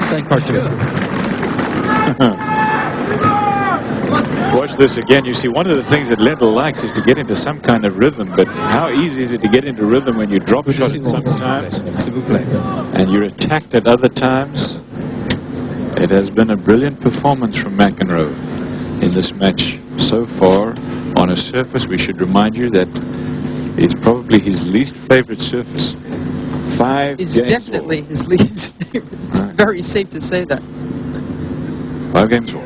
5 partout. Watch this again. You see, one of the things that Lendl likes is to get into some kind of rhythm, but how easy is it to get into rhythm when you drop shot at sometimes and you're attacked at other times? It has been a brilliant performance from McEnroe in this match so far on a surface. We should remind you that it's probably his least favorite surface. 5 It's games definitely all. his least favorite. It's very safe to say that. 5 games all.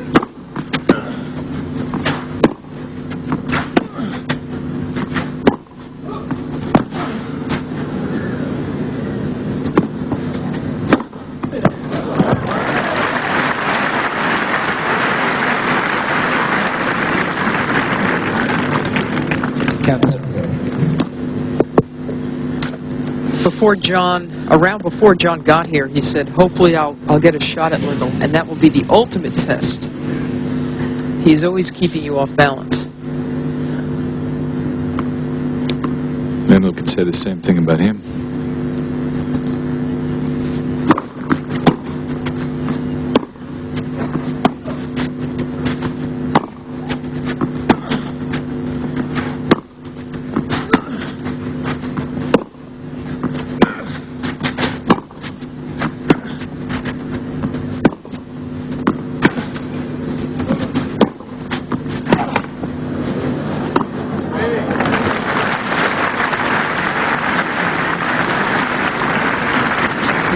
Before John got here, he said, hopefully I'll get a shot at Lendl, and that will be the ultimate test. He's always keeping you off balance. Lendl could say the same thing about him.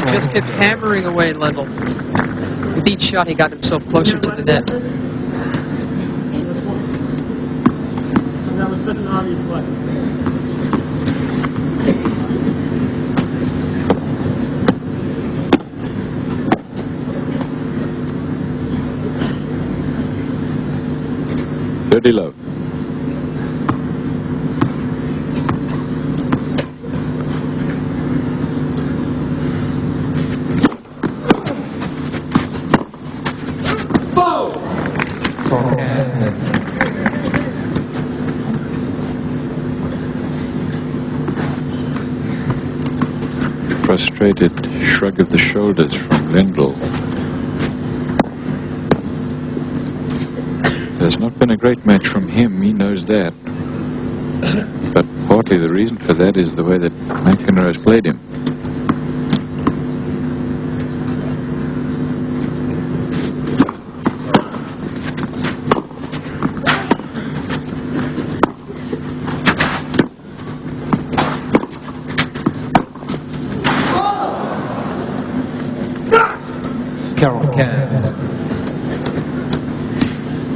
Just kept hammering away Lendl. With each shot, he got himself closer to the net. That was such an obvious play. Dirty low. Frustrated shrug of the shoulders from Lendl. There's not been a great match from him, he knows that. But partly the reason for that is the way that McEnroe has played him.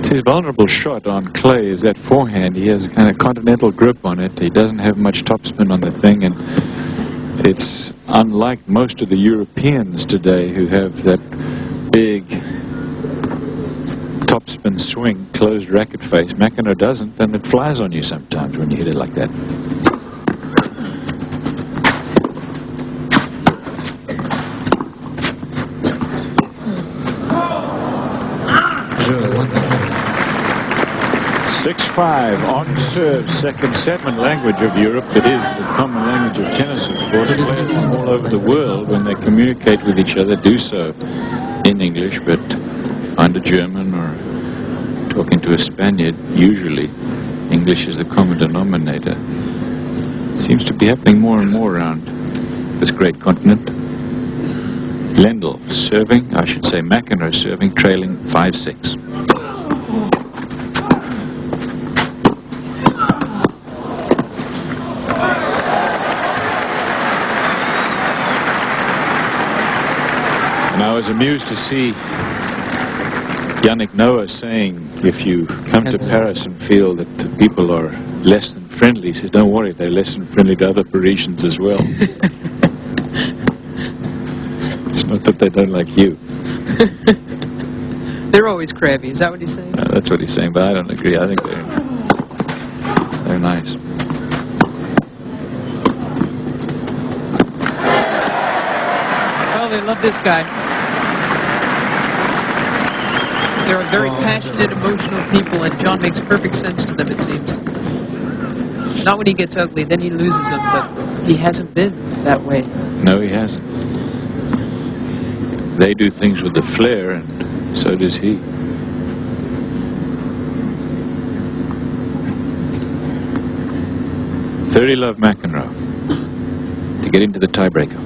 His vulnerable shot on clay is that forehand. He has a kind of continental grip on it. He doesn't have much topspin on the thing, and it's unlike most of the Europeans today who have that big topspin swing, closed racket face. McEnroe doesn't, and it flies on you sometimes when you hit it like that. On serve, second seven language of Europe. It is the common language of tennis, of course. Players from all over the world, when they communicate with each other, do so in English, but under German or talking to a Spaniard, usually English is the common denominator. Seems to be happening more and more around this great continent. Lendl serving, I should say McEnroe serving, trailing 5-6. I was amused to see Yannick Noah saying, if you come to Paris and feel that the people are less than friendly, he says, don't worry, they're less than friendly to other Parisians as well. It's not that they don't like you. They're always crabby, is that what he's saying? That's what he's saying, but I don't agree. I think they're nice. Well, they love this guy. They're very passionate, emotional people, and John makes perfect sense to them, it seems. Not when he gets ugly, then he loses them, but he hasn't been that way. No, he hasn't. they do things with the flair, and so does he. $30 McEnroe to get into the tiebreaker.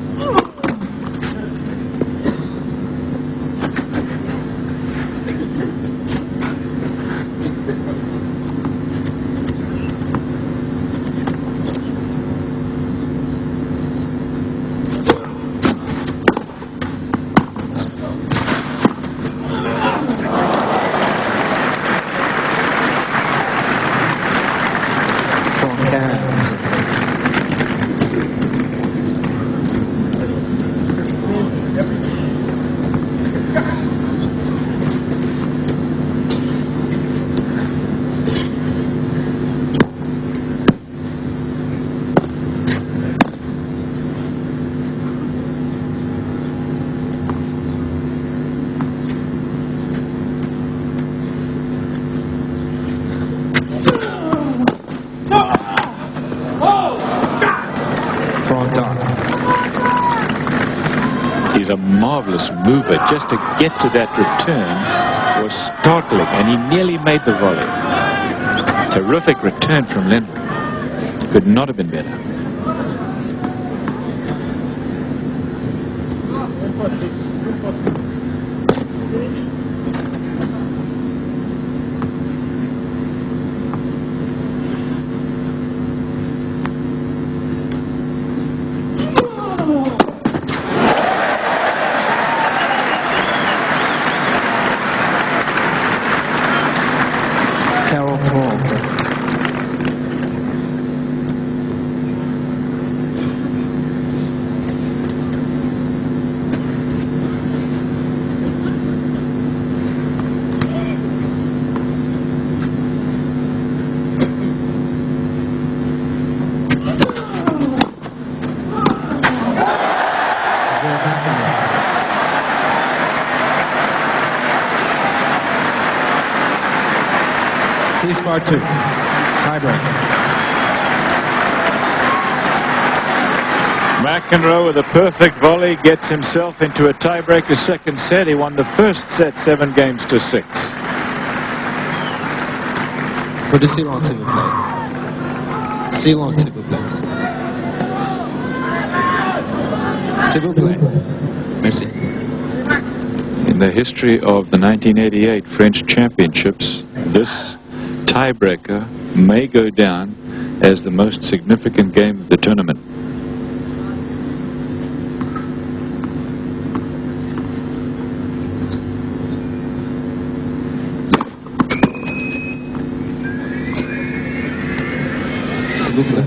He's a marvelous mover. Just to get to that return was startling, and he nearly made the volley. Terrific return from Lendl. Could not have been better. C-Spar 2, tiebreak. McEnroe with a perfect volley gets himself into a tiebreaker second set. He won the first set 7-6. Pour silence, s'il vous plaît. Silence, s'il vous plaît. S'il vous plaît. Merci. In the history of the 1988 French Championships, this tiebreaker may go down as the most significant game of the tournament. S'il vous plaît.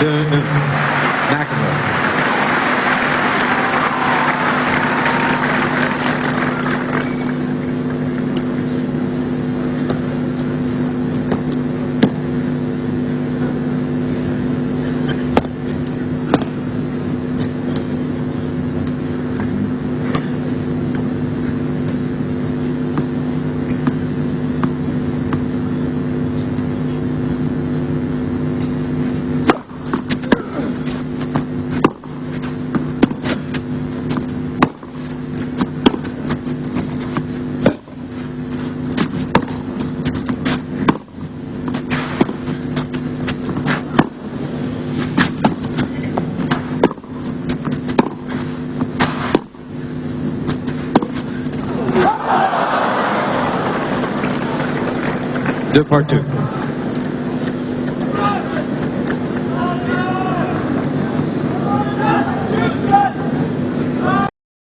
Lendl. McEnroe. Deux partout.